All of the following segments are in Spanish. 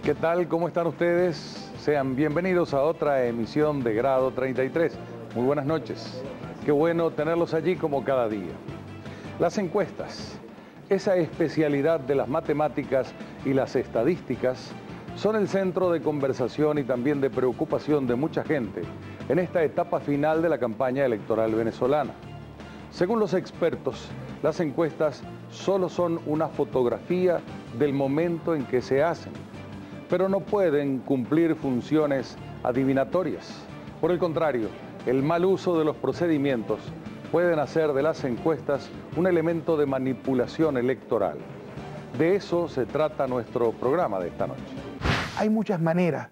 ¿Qué tal? ¿Cómo están ustedes? Sean bienvenidos a otra emisión de Grado 33. Muy buenas noches. Qué bueno tenerlos allí como cada día. Las encuestas, esa especialidad de las matemáticas y las estadísticas, son el centro de conversación y también de preocupación de mucha gente en esta etapa final de la campaña electoral venezolana. Según los expertos, las encuestas solo son una fotografía del momento en que se hacen, pero no pueden cumplir funciones adivinatorias. Por el contrario, el mal uso de los procedimientos pueden hacer de las encuestas un elemento de manipulación electoral. De eso se trata nuestro programa de esta noche. Hay muchas maneras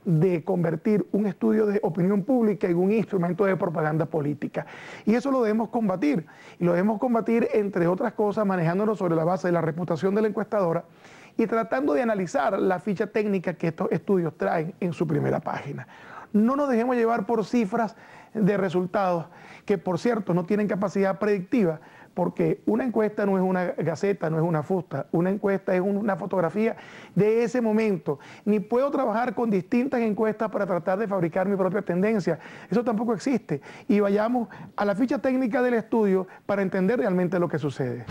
de convertir un estudio de opinión pública en un instrumento de propaganda política. Y eso lo debemos combatir. Y lo debemos combatir, entre otras cosas, manejándonos sobre la base de la reputación de la encuestadora y tratando de analizar la ficha técnica que estos estudios traen en su primera página. No nos dejemos llevar por cifras de resultados que, por cierto, no tienen capacidad predictiva, porque una encuesta no es una gaceta, no es una fusta. Una encuesta es una fotografía de ese momento. Ni puedo trabajar con distintas encuestas para tratar de fabricar mi propia tendencia. Eso tampoco existe. Y vayamos a la ficha técnica del estudio para entender realmente lo que sucede.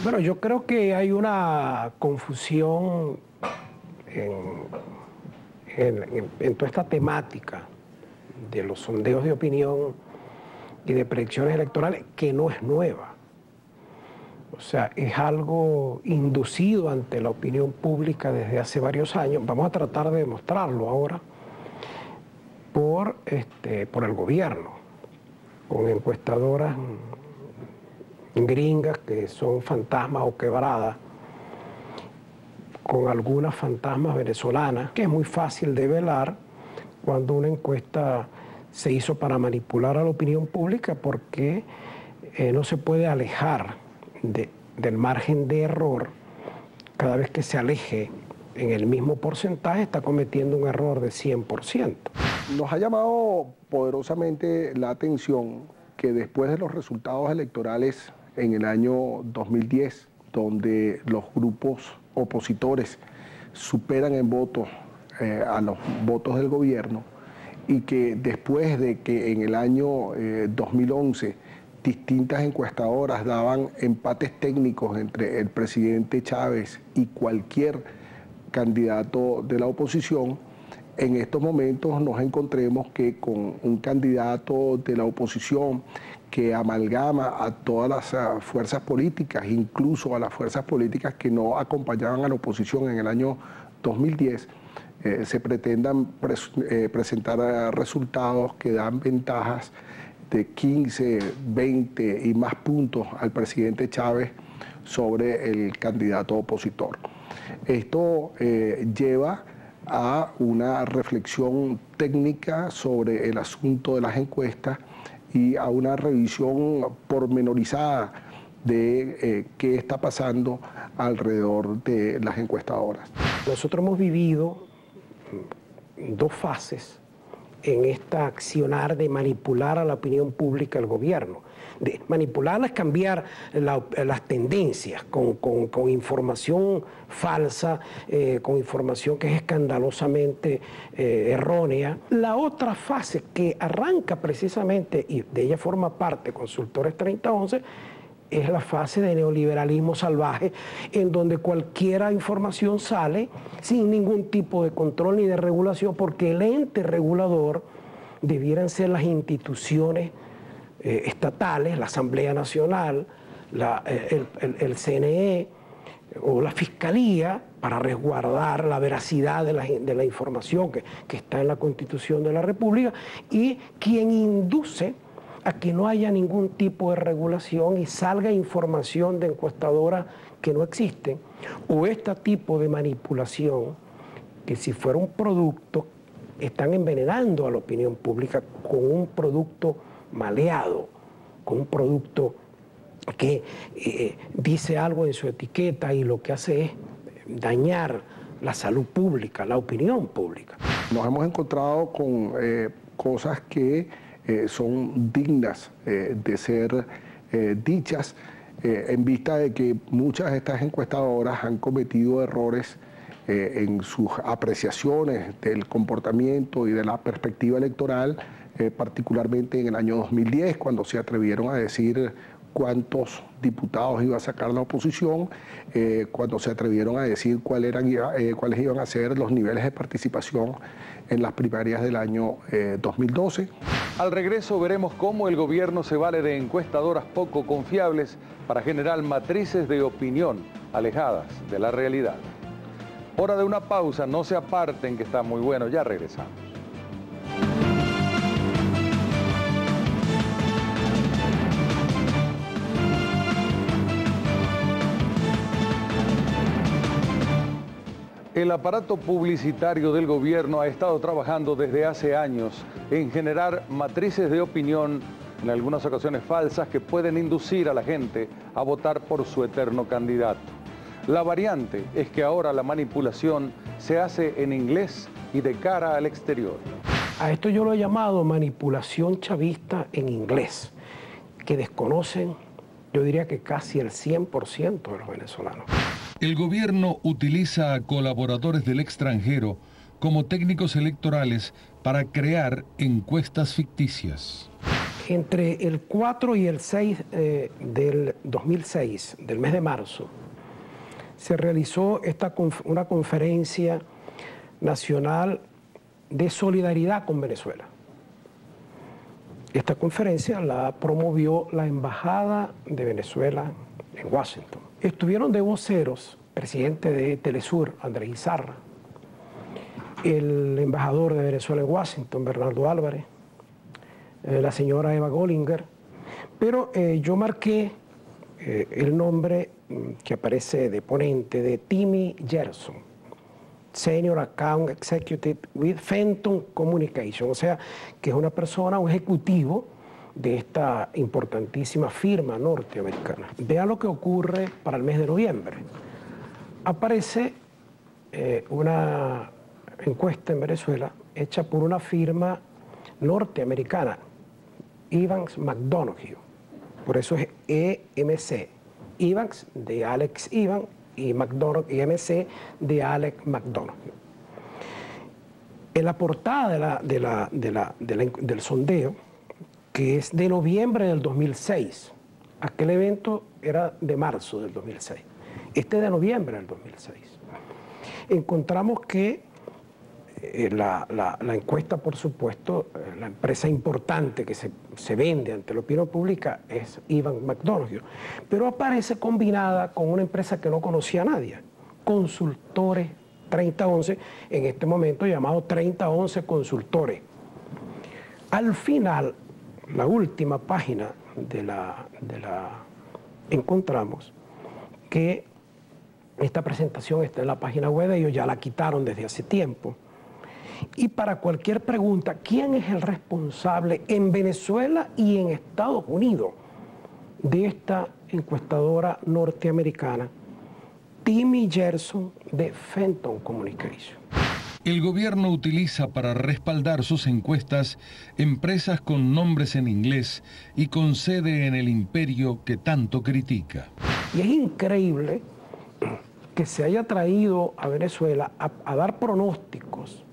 Bueno, yo creo que hay una confusión en toda esta temática de los sondeos de opinión y de predicciones electorales que no es nueva. O sea, es algo inducido ante la opinión pública desde hace varios años. Vamos a tratar de demostrarlo ahora por el gobierno, con encuestadoras gringas que son fantasmas o quebradas, con algunas fantasmas venezolanas, que es muy fácil de velar cuando una encuesta se hizo para manipular a la opinión pública, porque no se puede alejar del margen de error. Cada vez que se aleje en el mismo porcentaje, está cometiendo un error de 100%. Nos ha llamado poderosamente la atención que después de los resultados electorales en el año 2010, donde los grupos opositores superan en votos a los votos del gobierno, y que después de que en el año 2011 distintas encuestadoras daban empates técnicos entre el presidente Chávez y cualquier candidato de la oposición, en estos momentos nos encontremos que con un candidato de la oposición que amalgama a todas las fuerzas políticas, incluso a las fuerzas políticas que no acompañaban a la oposición en el año 2010, se pretendan presentar resultados que dan ventajas de 15, 20 y más puntos al presidente Chávez sobre el candidato opositor. Esto lleva a una reflexión técnica sobre el asunto de las encuestas y a una revisión pormenorizada de qué está pasando alrededor de las encuestadoras. Nosotros hemos vivido dos fases en esta accionar de manipular a la opinión pública del gobierno. De manipularla es cambiar las tendencias con información falsa, con información que es escandalosamente errónea. La otra fase que arranca precisamente, y de ella forma parte Consultores 3011, es la fase de neoliberalismo salvaje, en donde cualquier información sale sin ningún tipo de control ni de regulación, porque el ente regulador debieran ser las instituciones estatales, la Asamblea Nacional, el CNE o la Fiscalía, para resguardar la veracidad de la información que está en la Constitución de la República, y quien induce a que no haya ningún tipo de regulación y salga información de encuestadoras que no existen, o este tipo de manipulación, que si fuera un producto, están envenenando a la opinión pública con un producto maleado, con un producto que dice algo en su etiqueta y lo que hace es dañar la salud pública, la opinión pública. Nos hemos encontrado con cosas que son dignas de ser dichas, en vista de que muchas de estas encuestadoras han cometido errores en sus apreciaciones del comportamiento y de la perspectiva electoral, particularmente en el año 2010, cuando se atrevieron a decir cuántos diputados iba a sacar la oposición, cuando se atrevieron a decir cuáles iban a ser los niveles de participación en las primarias del año 2012. Al regreso veremos cómo el gobierno se vale de encuestadoras poco confiables para generar matrices de opinión alejadas de la realidad. Hora de una pausa, no se aparten que está muy bueno, ya regresamos. El aparato publicitario del gobierno ha estado trabajando desde hace años en generar matrices de opinión, en algunas ocasiones falsas, que pueden inducir a la gente a votar por su eterno candidato. La variante es que ahora la manipulación se hace en inglés y de cara al exterior. A esto yo lo he llamado manipulación chavista en inglés, que desconocen, yo diría que casi el 100% de los venezolanos. El gobierno utiliza a colaboradores del extranjero como técnicos electorales para crear encuestas ficticias. Entre el 4 y el 6 del 2006, del mes de marzo, se realizó una conferencia nacional de solidaridad con Venezuela. Esta conferencia la promovió la Embajada de Venezuela en Washington. Estuvieron de voceros el presidente de Telesur, Andrés Izarra, el embajador de Venezuela en Washington, Bernardo Álvarez, la señora Eva Gollinger, pero yo marqué el nombre que aparece de ponente de Timmy Gerson, Senior Account Executive with Fenton Communication, o sea, que es una persona, un ejecutivo de esta importantísima firma norteamericana. Vean lo que ocurre para el mes de noviembre. Aparece una encuesta en Venezuela hecha por una firma norteamericana, Evans McDonough, por eso es EMC, Evans de Alex Evans y McDonough, EMC de Alex McDonough. En la portada del sondeo, que es de noviembre del 2006, aquel evento era de marzo del 2006, este es de noviembre del 2006, encontramos que la encuesta, por supuesto, la empresa importante que se vende ante la opinión pública es Evans McDonough, pero aparece combinada con una empresa que no conocía a nadie, Consultores 3011, en este momento llamado 3011 Consultores. Al final, la última página encontramos que esta presentación está en la página web de ellos, ya la quitaron desde hace tiempo. Y para cualquier pregunta, ¿quién es el responsable en Venezuela y en Estados Unidos de esta encuestadora norteamericana? Timmy Gerson de Fenton Communication. El gobierno utiliza para respaldar sus encuestas empresas con nombres en inglés y con sede en el imperio que tanto critica. Y es increíble que se haya traído a Venezuela a dar pronósticos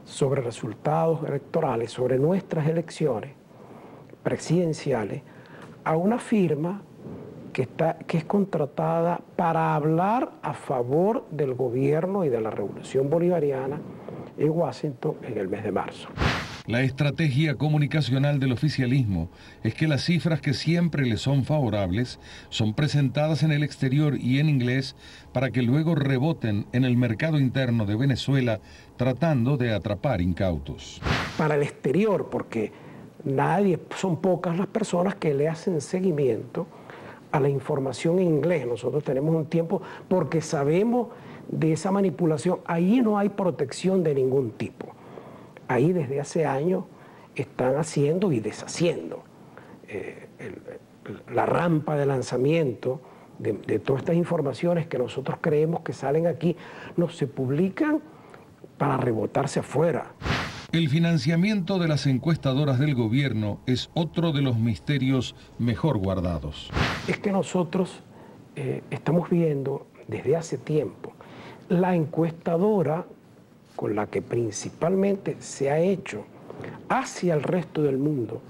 sobre resultados electorales, sobre nuestras elecciones presidenciales, a una firma que es contratada para hablar a favor del gobierno y de la revolución bolivariana en Washington en el mes de marzo. La estrategia comunicacional del oficialismo es que las cifras que siempre le son favorables son presentadas en el exterior y en inglés para que luego reboten en el mercado interno de Venezuela, tratando de atrapar incautos. Para el exterior, porque son pocas las personas que le hacen seguimiento a la información en inglés. Nosotros tenemos un tiempo porque sabemos de esa manipulación. Ahí no hay protección de ningún tipo. Ahí desde hace años están haciendo y deshaciendo la rampa de lanzamiento de todas estas informaciones que nosotros creemos que salen aquí, no se publican para rebotarse afuera. El financiamiento de las encuestadoras del gobierno es otro de los misterios mejor guardados. Es que nosotros estamos viendo desde hace tiempo la encuestadora con la que principalmente se ha hecho hacia el resto del mundo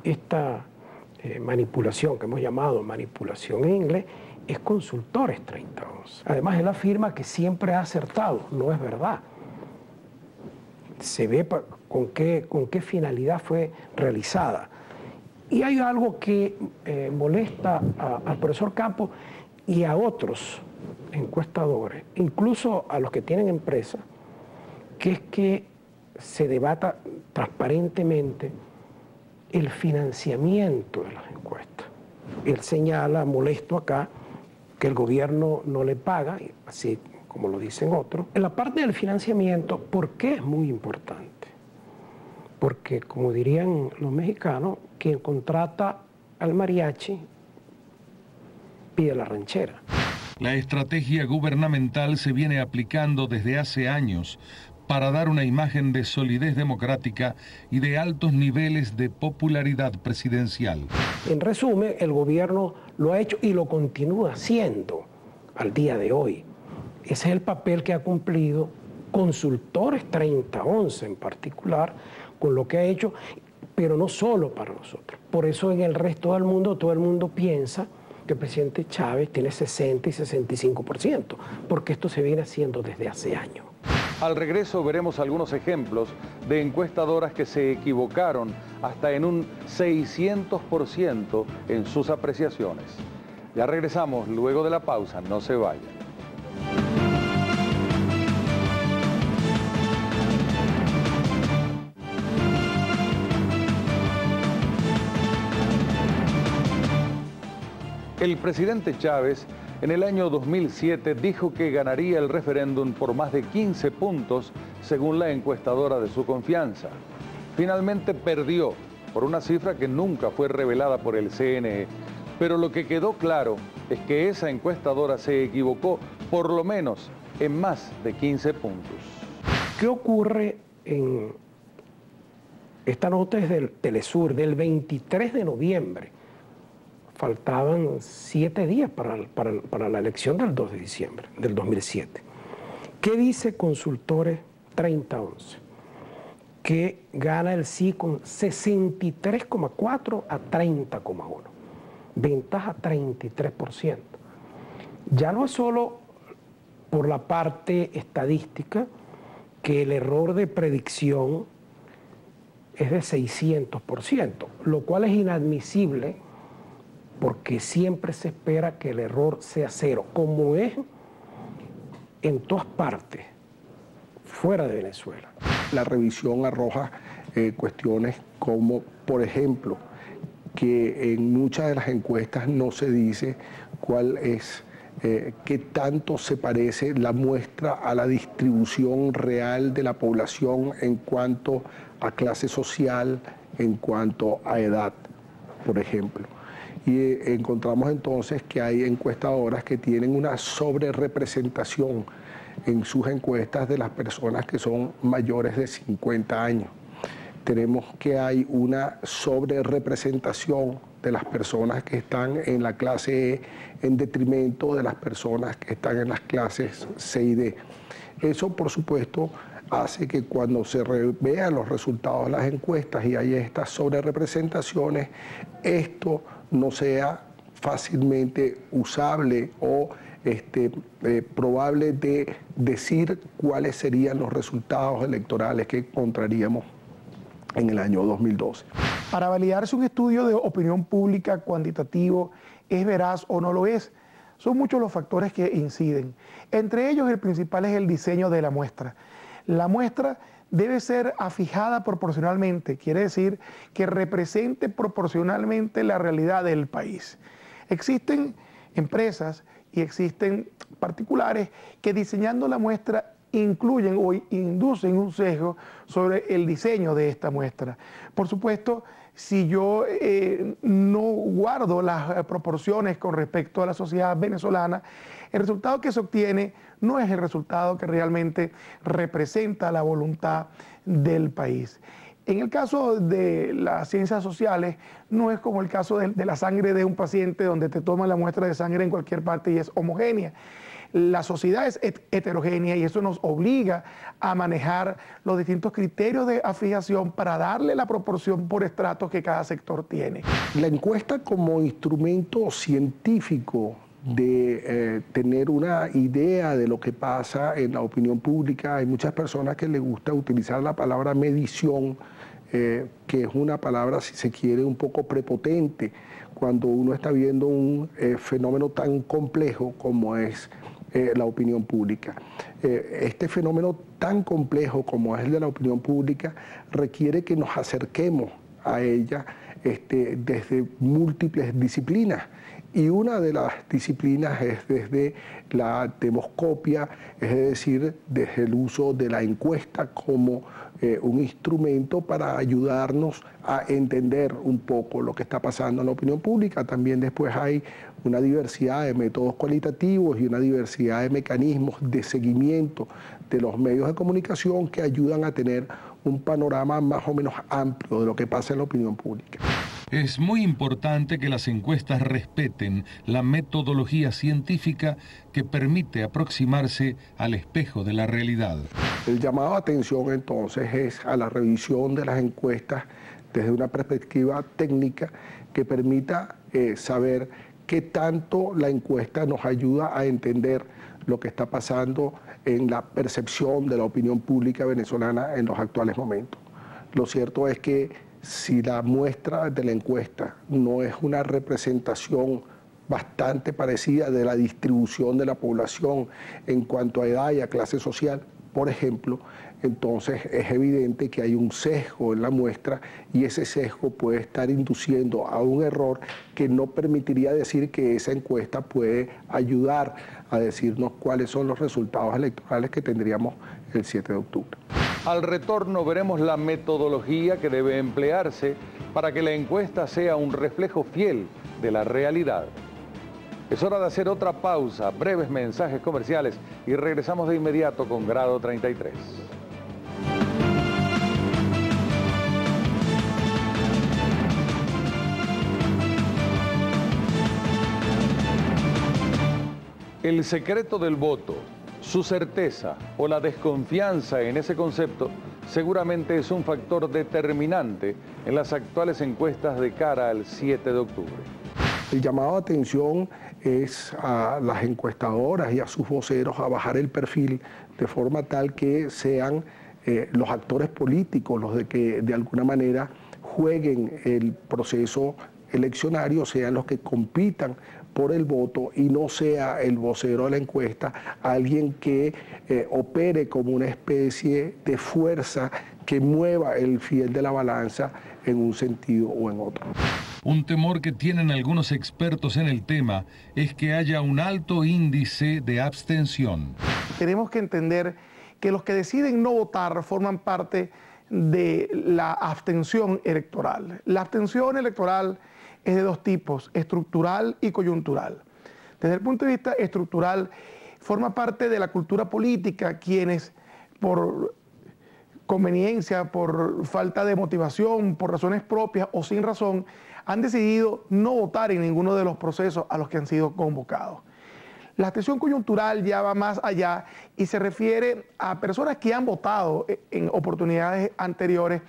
esta manipulación que hemos llamado manipulación en inglés, es Consultores 3011. Además, él afirma que siempre ha acertado. No es verdad. Se ve con qué finalidad fue realizada. Y hay algo que molesta al profesor Campos y a otros encuestadores, incluso a los que tienen empresas, que es que se debata transparentemente el financiamiento de las encuestas. Él señala, molesto acá, que el gobierno no le paga, así como lo dicen otros. En la parte del financiamiento, ¿por qué es muy importante? Porque, como dirían los mexicanos, quien contrata al mariachi pide la ranchera. La estrategia gubernamental se viene aplicando desde hace años para dar una imagen de solidez democrática y de altos niveles de popularidad presidencial. En resumen, el gobierno lo ha hecho y lo continúa haciendo al día de hoy. Ese es el papel que ha cumplido Consultores 3011 en particular, con lo que ha hecho, pero no solo para nosotros. Por eso en el resto del mundo, todo el mundo piensa que el presidente Chávez tiene 60 y 65%, porque esto se viene haciendo desde hace años. Al regreso veremos algunos ejemplos de encuestadoras que se equivocaron hasta en un 600% en sus apreciaciones. Ya regresamos luego de la pausa, no se vayan. El presidente Chávez en el año 2007 dijo que ganaría el referéndum por más de 15 puntos según la encuestadora de su confianza. Finalmente perdió por una cifra que nunca fue revelada por el CNE, pero lo que quedó claro es que esa encuestadora se equivocó por lo menos en más de 15 puntos. ¿Qué ocurre en esta nota? Es del Telesur, del 23 de noviembre. Faltaban 7 días para la elección del 2 de diciembre del 2007. ¿Qué dice Consultores 3011? Que gana el sí con 63,4 a 30,1. Ventaja 33%. Ya no es solo por la parte estadística, que el error de predicción es de 600%, lo cual es inadmisible, porque siempre se espera que el error sea cero, como es en todas partes, fuera de Venezuela. La revisión arroja cuestiones como, por ejemplo, que en muchas de las encuestas no se dice cuál es, qué tanto se parece la muestra a la distribución real de la población en cuanto a clase social, en cuanto a edad, por ejemplo. Y encontramos entonces que hay encuestadoras que tienen una sobrerepresentación en sus encuestas de las personas que son mayores de 50 años. Tenemos que hay una sobrerepresentación de las personas que están en la clase E en detrimento de las personas que están en las clases C y D. Eso, por supuesto, hace que cuando se vean los resultados de las encuestas y hay estas sobrerepresentaciones, esto no sea fácilmente usable o probable de decir cuáles serían los resultados electorales que encontraríamos en el año 2012. Para validarse un estudio de opinión pública cuantitativo, ¿es veraz o no lo es? Son muchos los factores que inciden. Entre ellos, el principal es el diseño de la muestra. La muestra debe ser afijada proporcionalmente, quiere decir que represente proporcionalmente la realidad del país. Existen empresas y existen particulares que diseñando la muestra incluyen o inducen un sesgo sobre el diseño de esta muestra. Por supuesto, si yo no guardo las proporciones con respecto a la sociedad venezolana, el resultado que se obtiene no es el resultado que realmente representa la voluntad del país. En el caso de las ciencias sociales, no es como el caso de la sangre de un paciente donde te toman la muestra de sangre en cualquier parte y es homogénea. La sociedad es heterogénea y eso nos obliga a manejar los distintos criterios de afiliación para darle la proporción por estratos que cada sector tiene. La encuesta como instrumento científico de tener una idea de lo que pasa en la opinión pública. Hay muchas personas que les gusta utilizar la palabra medición, que es una palabra, si se quiere, un poco prepotente, cuando uno está viendo un fenómeno tan complejo como es la opinión pública. Este fenómeno tan complejo como es el de la opinión pública requiere que nos acerquemos a ella desde múltiples disciplinas. Y una de las disciplinas es desde la demoscopia, es decir, desde el uso de la encuesta como un instrumento para ayudarnos a entender un poco lo que está pasando en la opinión pública. También después hay una diversidad de métodos cualitativos y una diversidad de mecanismos de seguimiento de los medios de comunicación que ayudan a tener un panorama más o menos amplio de lo que pasa en la opinión pública. Es muy importante que las encuestas respeten la metodología científica que permite aproximarse al espejo de la realidad. El llamado de atención entonces es a la revisión de las encuestas desde una perspectiva técnica que permita saber qué tanto la encuesta nos ayuda a entender lo que está pasando en la percepción de la opinión pública venezolana en los actuales momentos. Lo cierto es que si la muestra de la encuesta no es una representación bastante parecida de la distribución de la población en cuanto a edad y a clase social, por ejemplo, entonces es evidente que hay un sesgo en la muestra y ese sesgo puede estar induciendo a un error que no permitiría decir que esa encuesta puede ayudar a decirnos cuáles son los resultados electorales que tendríamos el 7 de octubre. Al retorno veremos la metodología que debe emplearse para que la encuesta sea un reflejo fiel de la realidad. Es hora de hacer otra pausa, breves mensajes comerciales y regresamos de inmediato con Grado 33. El secreto del voto, su certeza o la desconfianza en ese concepto seguramente es un factor determinante en las actuales encuestas de cara al 7 de octubre. El llamado de atención es a las encuestadoras y a sus voceros a bajar el perfil de forma tal que sean los actores políticos los de que de alguna manera jueguen el proceso eleccionario, sean los que compitan por el voto y no sea el vocero de la encuesta alguien que opere como una especie de fuerza que mueva el fiel de la balanza en un sentido o en otro. Un temor que tienen algunos expertos en el tema es que haya un alto índice de abstención. Tenemos que entender que los que deciden no votar forman parte de la abstención electoral. La abstención electoral es de dos tipos, estructural y coyuntural. Desde el punto de vista estructural, forma parte de la cultura política quienes por conveniencia, por falta de motivación, por razones propias o sin razón, han decidido no votar en ninguno de los procesos a los que han sido convocados. La abstención coyuntural ya va más allá y se refiere a personas que han votado en oportunidades anteriores,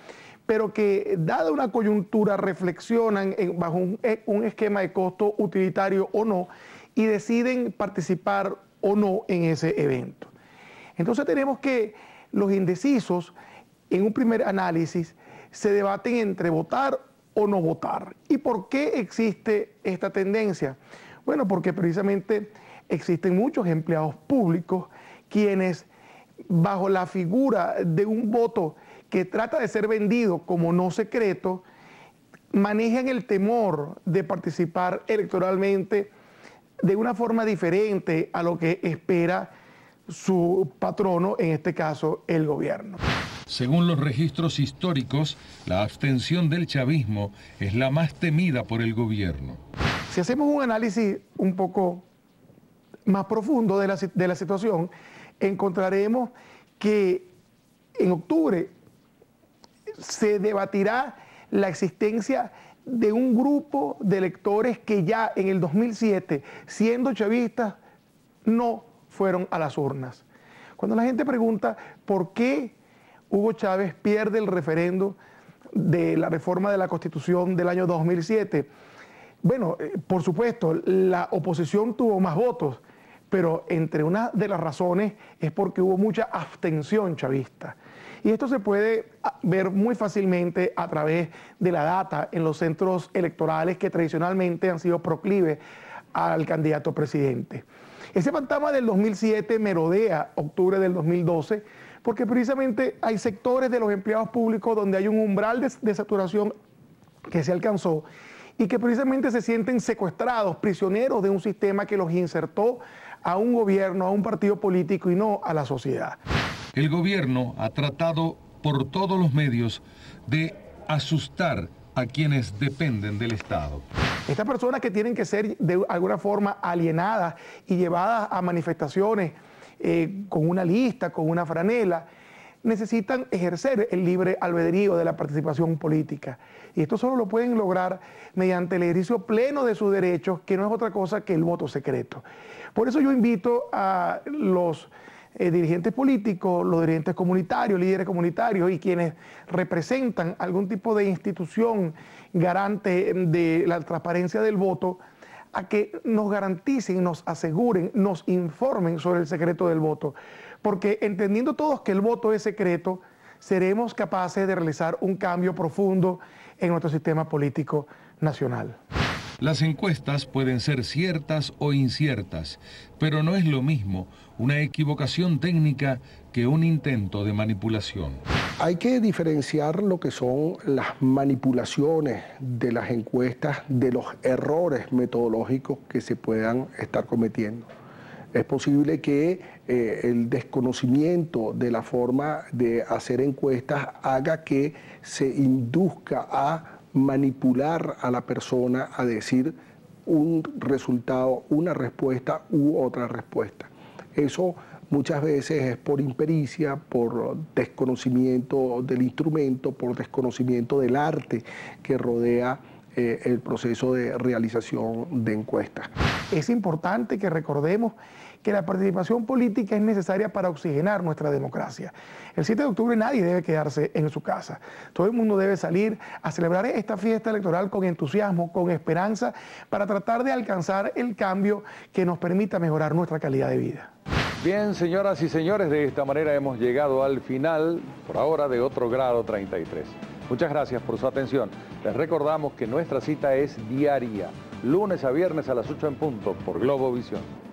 pero que, dada una coyuntura, reflexionan bajo un esquema de costo utilitario o no y deciden participar o no en ese evento. Entonces tenemos que los indecisos, en un primer análisis, se debaten entre votar o no votar. ¿Y por qué existe esta tendencia? Bueno, porque precisamente existen muchos empleados públicos quienes, bajo la figura de un voto que trata de ser vendido como no secreto, manejan el temor de participar electoralmente de una forma diferente a lo que espera su patrono, en este caso el gobierno. Según los registros históricos, la abstención del chavismo es la más temida por el gobierno. Si hacemos un análisis un poco más profundo de la situación, encontraremos que en octubre se debatirá la existencia de un grupo de electores que ya en el 2007, siendo chavistas, no fueron a las urnas. Cuando la gente pregunta por qué Hugo Chávez pierde el referendo de la reforma de la Constitución del año 2007, bueno, por supuesto, la oposición tuvo más votos, pero entre una de las razones es porque hubo mucha abstención chavista. Y esto se puede ver muy fácilmente a través de la data en los centros electorales que tradicionalmente han sido proclives al candidato presidente. Ese fantasma del 2007 merodea octubre del 2012 porque precisamente hay sectores de los empleados públicos donde hay un umbral de saturación que se alcanzó y que precisamente se sienten secuestrados, prisioneros de un sistema que los insertó a un gobierno, a un partido político y no a la sociedad. El gobierno ha tratado por todos los medios de asustar a quienes dependen del Estado. Estas personas que tienen que ser de alguna forma alienadas y llevadas a manifestaciones con una lista, con una franela, necesitan ejercer el libre albedrío de la participación política. Y esto solo lo pueden lograr mediante el ejercicio pleno de sus derechos, que no es otra cosa que el voto secreto. Por eso yo invito a los dirigentes políticos, los dirigentes comunitarios, líderes comunitarios y quienes representan algún tipo de institución garante de la transparencia del voto, a que nos garanticen, nos aseguren, nos informen sobre el secreto del voto. Porque entendiendo todos que el voto es secreto, seremos capaces de realizar un cambio profundo en nuestro sistema político nacional. Las encuestas pueden ser ciertas o inciertas, pero no es lo mismo una equivocación técnica que un intento de manipulación. Hay que diferenciar lo que son las manipulaciones de las encuestas de los errores metodológicos que se puedan estar cometiendo. Es posible que el desconocimiento de la forma de hacer encuestas haga que se induzca a manipular a la persona a decir un resultado, una respuesta u otra respuesta. Eso muchas veces es por impericia, por desconocimiento del instrumento, por desconocimiento del arte que rodea el proceso de realización de encuestas. Es importante que recordemos que la participación política es necesaria para oxigenar nuestra democracia. El 7 de octubre nadie debe quedarse en su casa. Todo el mundo debe salir a celebrar esta fiesta electoral con entusiasmo, con esperanza, para tratar de alcanzar el cambio que nos permita mejorar nuestra calidad de vida. Bien, señoras y señores, de esta manera hemos llegado al final, por ahora, de otro grado 33. Muchas gracias por su atención. Les recordamos que nuestra cita es diaria, lunes a viernes a las 8 en punto, por Globovisión.